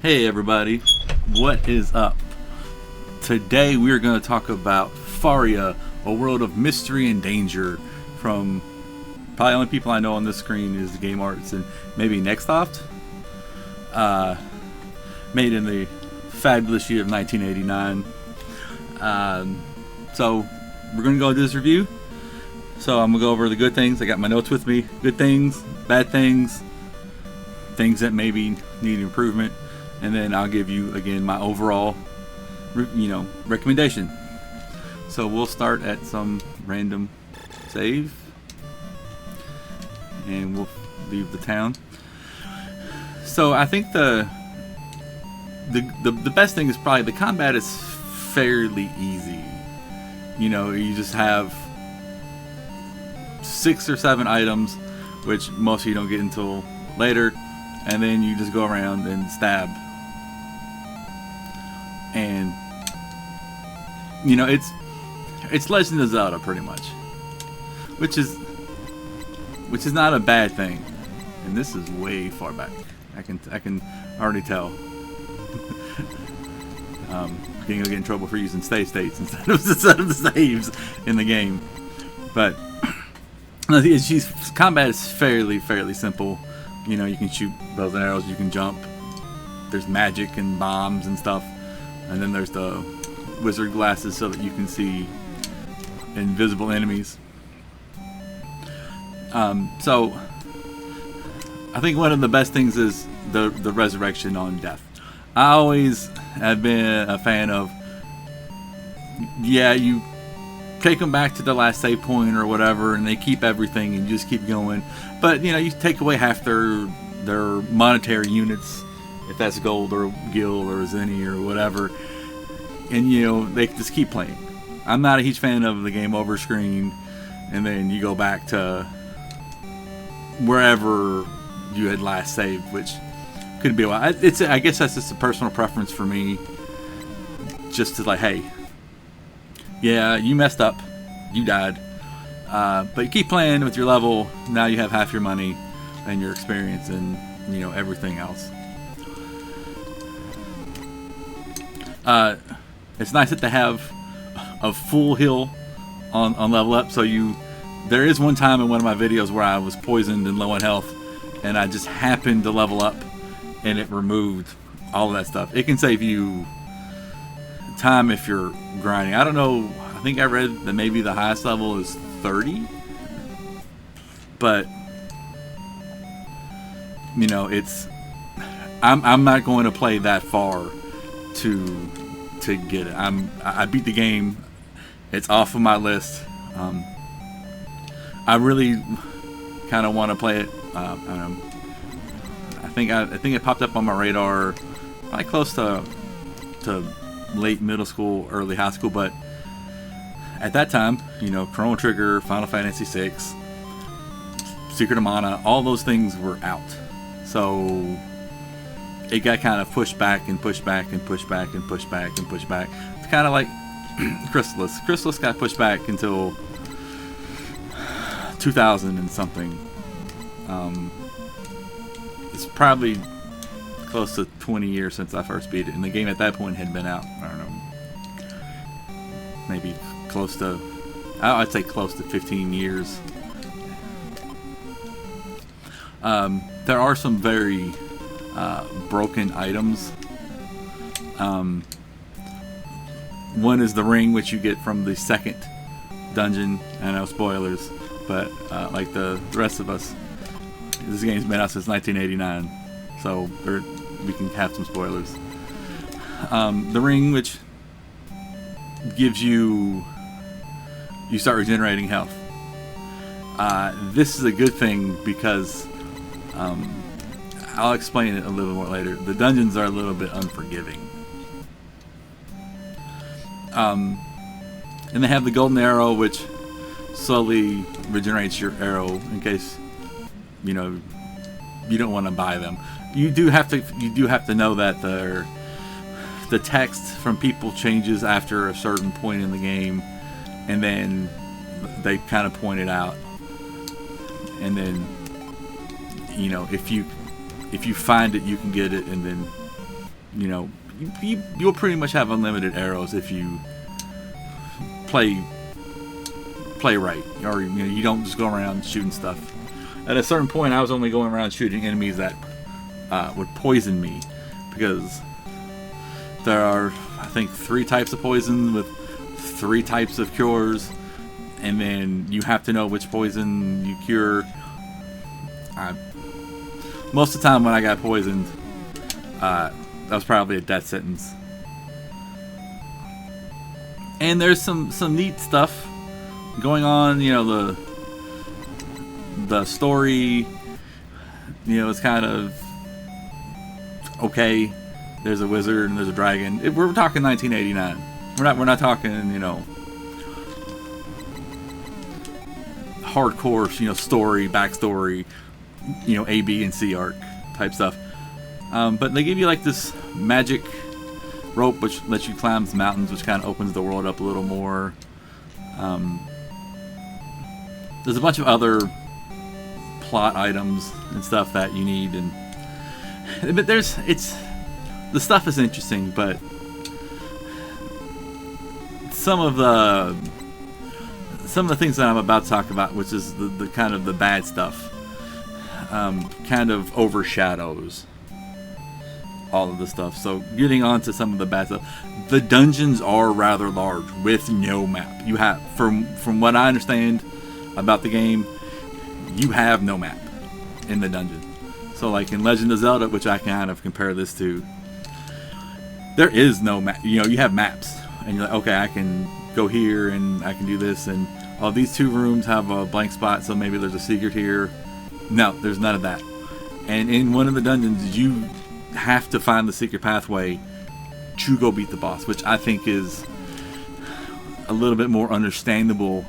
Hey everybody, what is up? Today we are going to talk about Faria, a world of mystery and danger. From probably the only people I know on this screen is the Game Arts and maybe Nextsoft. Made in the fabulous year of 1989. So we're going to go do this review. So I'm going to go over the good things. I got my notes with me. Good things, bad things, things that maybe need improvement. And then I'll give you, again, my overall, recommendation. So we'll start at some random save. And we'll leave the town. So I think the best thing is probably the combat is fairly easy. You just have 6 or 7 items, which most of you don't get until later. And then you just go around and stab. And it's Legend of Zelda pretty much, which is not a bad thing. And this is way far back. I can already tell. Gonna get in trouble for using save states instead of the saves in the game. But combat is fairly simple. You can shoot bows and arrows. You can jump. There's magic and bombs and stuff. And then there's the wizard glasses so that you can see invisible enemies. So I think one of the best things is the resurrection on death. I always have been a fan of, you take them back to the last save point or whatever, and they keep everything and you just keep going. But you take away half their monetary units, if that's gold or gil or zenny or whatever, and they just keep playing. I'm not a huge fan of the game over screen, and then you go back to wherever you had last saved, which could be a while. I guess that's just a personal preference for me. Just to hey, yeah, you messed up, you died, but you keep playing with your level. Now you have half your money and your experience and everything else. It's nice that they have a full heal on level up. So there is one time in one of my videos where I was poisoned and low on health, and I just happened to level up, and it removed all of that stuff. It can save you time if you're grinding. I don't know. I think I read that maybe the highest level is 30, but I'm not going to play that far to get it. I beat the game. It's off of my list. I really kind of want to play it. I don't know. I think it popped up on my radar, like close to late middle school, early high school. But at that time, Chrono Trigger, Final Fantasy VI, Secret of Mana, all those things were out. So it got kind of pushed back and pushed back and pushed back and pushed back and pushed back. It's kind of like Chrysalis. Chrysalis got pushed back until 2000 and something. It's probably close to 20 years since I first beat it, and the game at that point had been out, I don't know, maybe close to, I'd say close to 15 years. There are some very broken items. One is the ring, which you get from the second dungeon. I know, spoilers, but like the rest of us, this game's been out since 1989, so we can have some spoilers. The ring, which gives you start regenerating health. This is a good thing because I'll explain it a little more later. The dungeons are a little bit unforgiving. And they have the golden arrow, which slowly regenerates your arrow in case you don't want to buy them. You do have to know that the text from people changes after a certain point in the game, and then they kind of point it out, and then if you find it, you can get it, and then you know, you'll pretty much have unlimited arrows if you play right, or you don't just go around shooting stuff. At a certain point, I was only going around shooting enemies that would poison me, because there are, I think, 3 types of poison with 3 types of cures, and then you have to know which poison you cure. Most of the time when I got poisoned, that was probably a death sentence. And there's some neat stuff going on. The story, is kind of okay. There's a wizard and there's a dragon. We're talking 1989. We're not talking, hardcore, story, backstory, A, B, and C arc type stuff. But they give you like this magic rope which lets you climb some mountains, which kind of opens the world up a little more. There's a bunch of other plot items and stuff that you need, but the stuff is interesting, but some of the things that I'm about to talk about, which is the kind of the bad stuff, kind of overshadows all of the stuff. So getting on to some of the bad stuff, the dungeons are rather large with no map. You have, from what I understand about the game, you have no map in the dungeon. So like in Legend of Zelda, which I kind of compare this to, there is no map. You have maps, and you're like, okay, I can go here and I can do this, and these 2 rooms have a blank spot, so maybe there's a secret here. No, there's none of that. And in one of the dungeons, you have to find the secret pathway to go beat the boss, which I think is a little bit more understandable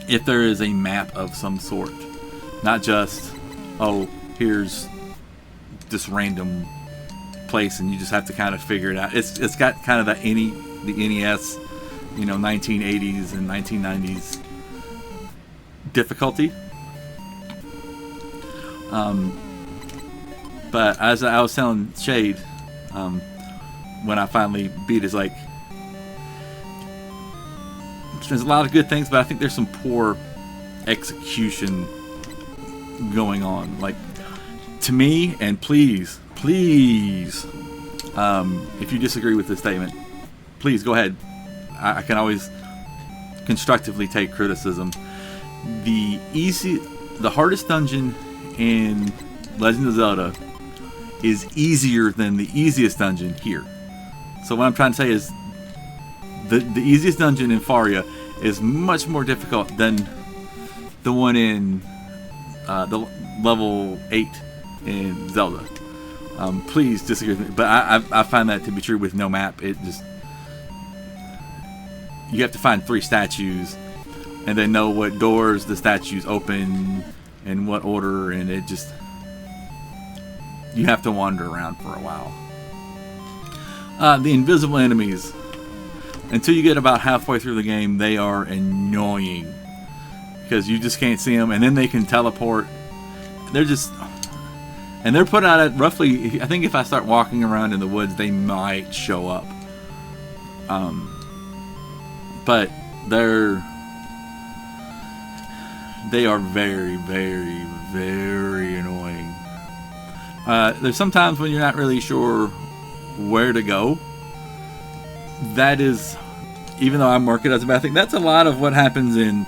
if there is a map of some sort, not just, here's this random place and you just have to kind of figure it out. It's got kind of the NES, 1980s and 1990s difficulty. But as I was telling Shade, when I finally beat it, it's like, there's a lot of good things, but I think there's some poor execution going on. Like, to me, and please, if you disagree with this statement, please go ahead. I can always constructively take criticism. The hardest dungeon in Legend of Zelda is easier than the easiest dungeon here. So what I'm trying to say is, the easiest dungeon in Faria is much more difficult than the one in the level 8 in Zelda. Please disagree with me, but I find that to be true with no map. It just, you have to find 3 statues and then know what doors the statues open in what order, and it just, you have to wander around for a while. The invisible enemies, until you get about halfway through the game, they are annoying because you just can't see them, and then they can teleport. They're put out at roughly, I think if I start walking around in the woods, they might show up. But they are very, very, very annoying. There's sometimes when you're not really sure where to go. That is, even though I mark it as a bad thing, that's a lot of what happens in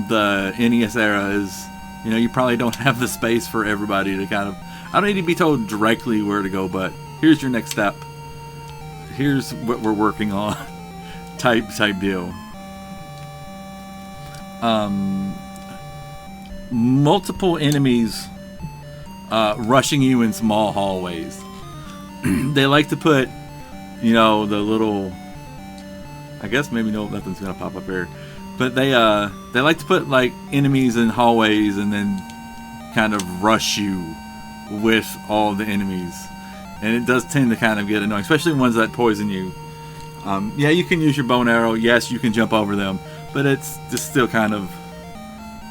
the NES era is, you probably don't have the space for everybody to kind of, I don't need to be told directly where to go, but here's your next step. Here's what we're working on. type deal. Multiple enemies rushing you in small hallways. They like to put, the little, I guess maybe nothing's gonna pop up here, but they like to put like enemies in hallways and then kind of rush you with all the enemies, and it does tend to kind of get annoying, especially ones that poison you. Yeah, you can use your bow and arrow. Yes, you can jump over them, but it's just still kind of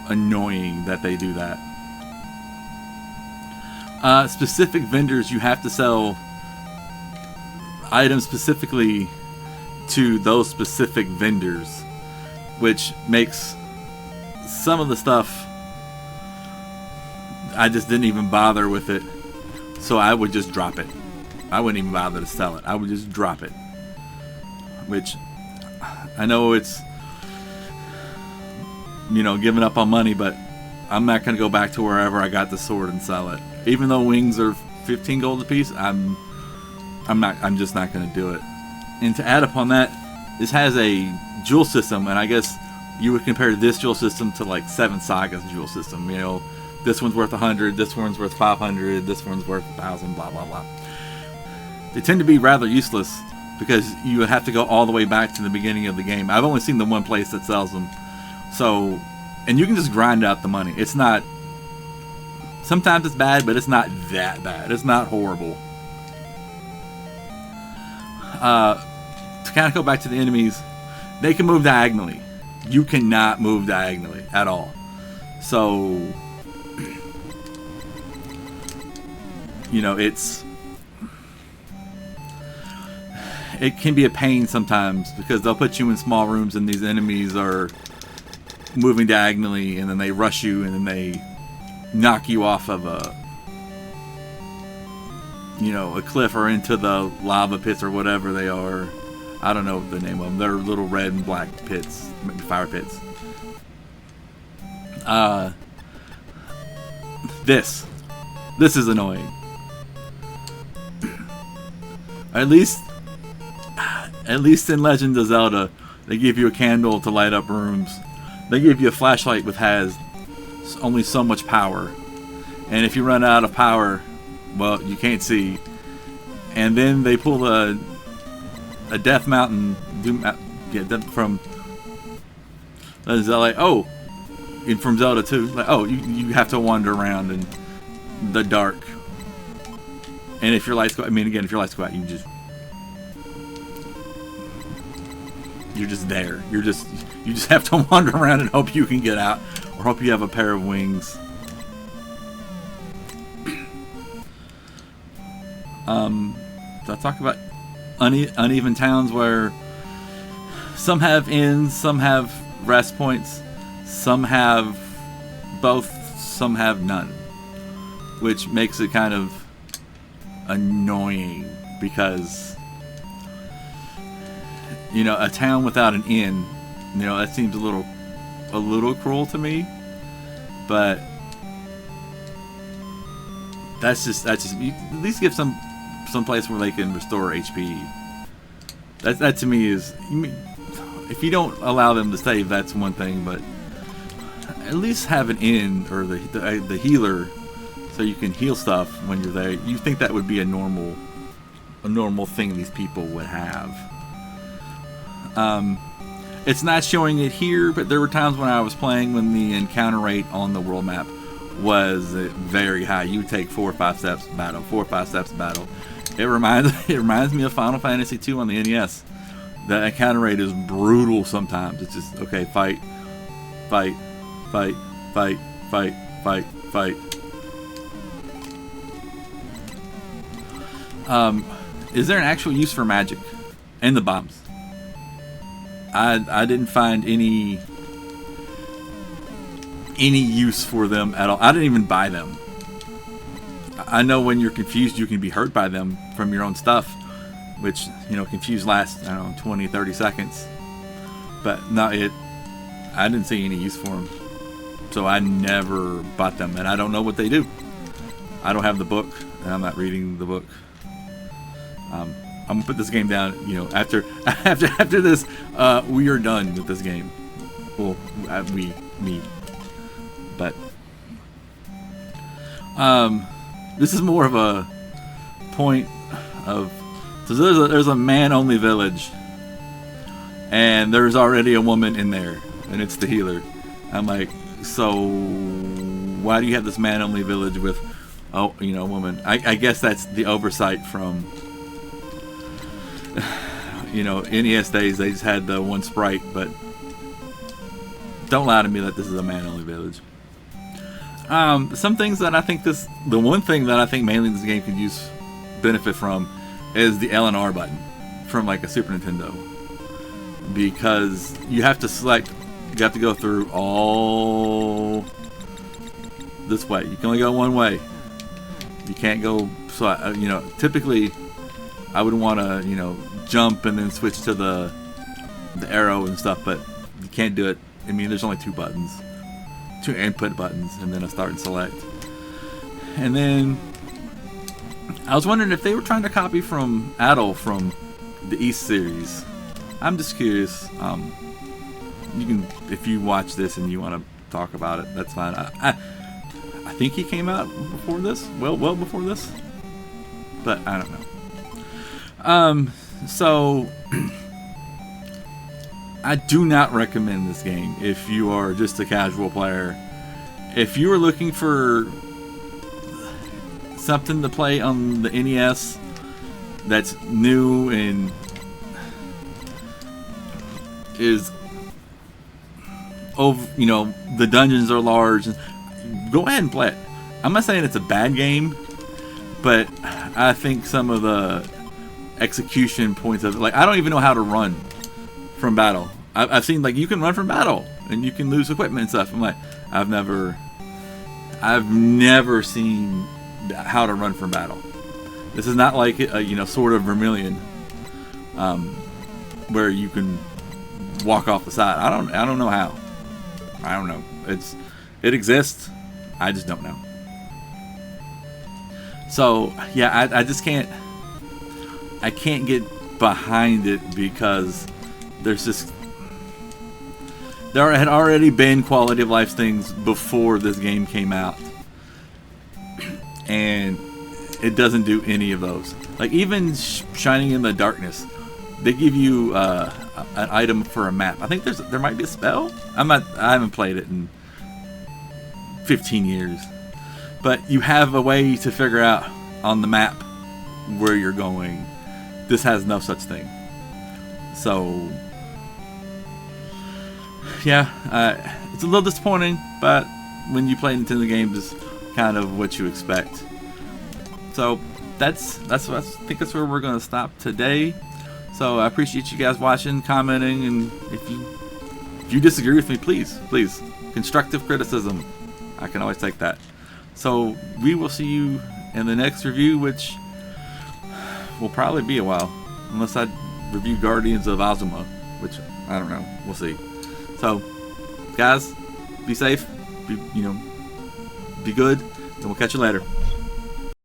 annoying that they do that. Specific vendors, you have to sell items specifically to those specific vendors, which makes some of the stuff I just didn't even bother with it, so I would just drop it. I wouldn't even bother to sell it. I would just drop it, which I know it's, you know, giving up on money, but I'm not going to go back to wherever I got the sword and sell it. Even though wings are 15 gold a piece, I'm just not going to do it. And to add upon that, this has a jewel system, and I guess you would compare this jewel system to like Seven Sagas jewel system. You know, this one's worth 100, this one's worth 500, this one's worth 1,000, blah blah blah. They tend to be rather useless because you have to go all the way back to the beginning of the game. I've only seen the one place that sells them, so, and you can just grind out the money. It's not, sometimes it's bad, but it's not that bad. It's not horrible. To kind of go back to the enemies, they can move diagonally. You cannot move diagonally at all. So, you know, it can be a pain sometimes because they'll put you in small rooms and these enemies are moving diagonally, and then they rush you, and then they knock you off of a, you know, a cliff or into the lava pits or whatever they are. I don't know the name of them. They're little red and black pits, maybe fire pits. This is annoying. At least in Legend of Zelda, they give you a candle to light up rooms. They give you a flashlight which has only so much power, and if you run out of power, well, you can't see. And then they pull a Death Mountain from Zelda. Like, oh, and from Zelda 2, like, oh, you have to wander around in the dark. And if your lights go, I mean, again, if your lights go out, you're just there. You just have to wander around and hope you can get out, or hope you have a pair of wings. So I talk about uneven towns where some have inns, some have rest points, some have both, some have none, which makes it kind of annoying because, you know, a town without an inn, you know, that seems a little cruel to me, but that's just you at least give some place where they can restore HP. That to me is, if you don't allow them to save, that's one thing, but at least have an inn or the healer so you can heal stuff when you're there. You think that would be a normal thing these people would have. It's not showing it here, but there were times when I was playing when the encounter rate on the world map was very high. You would take 4 or 5 steps to battle, 4 or 5 steps to battle. It reminds me of Final Fantasy II on the NES. The encounter rate is brutal sometimes. It's just, okay, fight, fight, fight, fight, fight, fight, fight. Is there an actual use for magic and the bombs? I didn't find any use for them at all. I didn't even buy them. I know when you're confused, you can be hurt by them from your own stuff, which, you know, confused lasts, I don't know, 20, 30 seconds. But I didn't see any use for them. So I never bought them, and I don't know what they do. I don't have the book, and I'm not reading the book. I'm gonna put this game down, you know, after this, we are done with this game. Well, me. But, this is more of a point of, so there's a man-only village, and there's already a woman in there, and it's the healer. I'm like, so why do you have this man-only village with, oh, you know, a woman? I guess that's the oversight from, you know, NES days. They just had the one sprite, but don't lie to me that this is a man-only village. Some things that I think the one thing that I think mainly this game could use benefit from is the L and R button from like a Super Nintendo, because you have to go through all this way. You can only go one way. You can't go. So typically I would want to jump and then switch to the arrow and stuff, but you can't do it. I mean, there's only two input buttons, and then a start and select. And then I was wondering if they were trying to copy from Adol from the East series. I'm just curious. You can, if you watch this and you want to talk about it, that's fine. I think he came out before this, well before this, but I don't know. So I do not recommend this game if you are just a casual player. If you are looking for something to play on the NES that's new and is the dungeons are large, go ahead and play it. I'm not saying it's a bad game, but I think some of the execution points of it, like I don't even know how to run from battle. I've seen like you can run from battle and you can lose equipment and stuff. I'm like, I've never seen how to run from battle. This is not like Sword of Vermilion, where you can walk off the side. I don't know how. I don't know. It exists. I just don't know. So yeah, I just can't. I can't get behind it because there had already been quality of life things before this game came out, and it doesn't do any of those. Like even Shining in the Darkness, they give you an item for a map. I think there might be a spell. I haven't played it in 15 years, but you have a way to figure out on the map where you're going. This has no such thing. So yeah, it's a little disappointing, but when you play Nintendo games, it's kind of what you expect. So that's what I think that's where we're gonna stop today. So I appreciate you guys watching, commenting, and if you disagree with me, please constructive criticism. I can always take that. So we will see you in the next review, which will probably be a while, unless I review Guardians of Azuma, which I don't know. We'll see. So, guys, be safe. Be good, and we'll catch you later.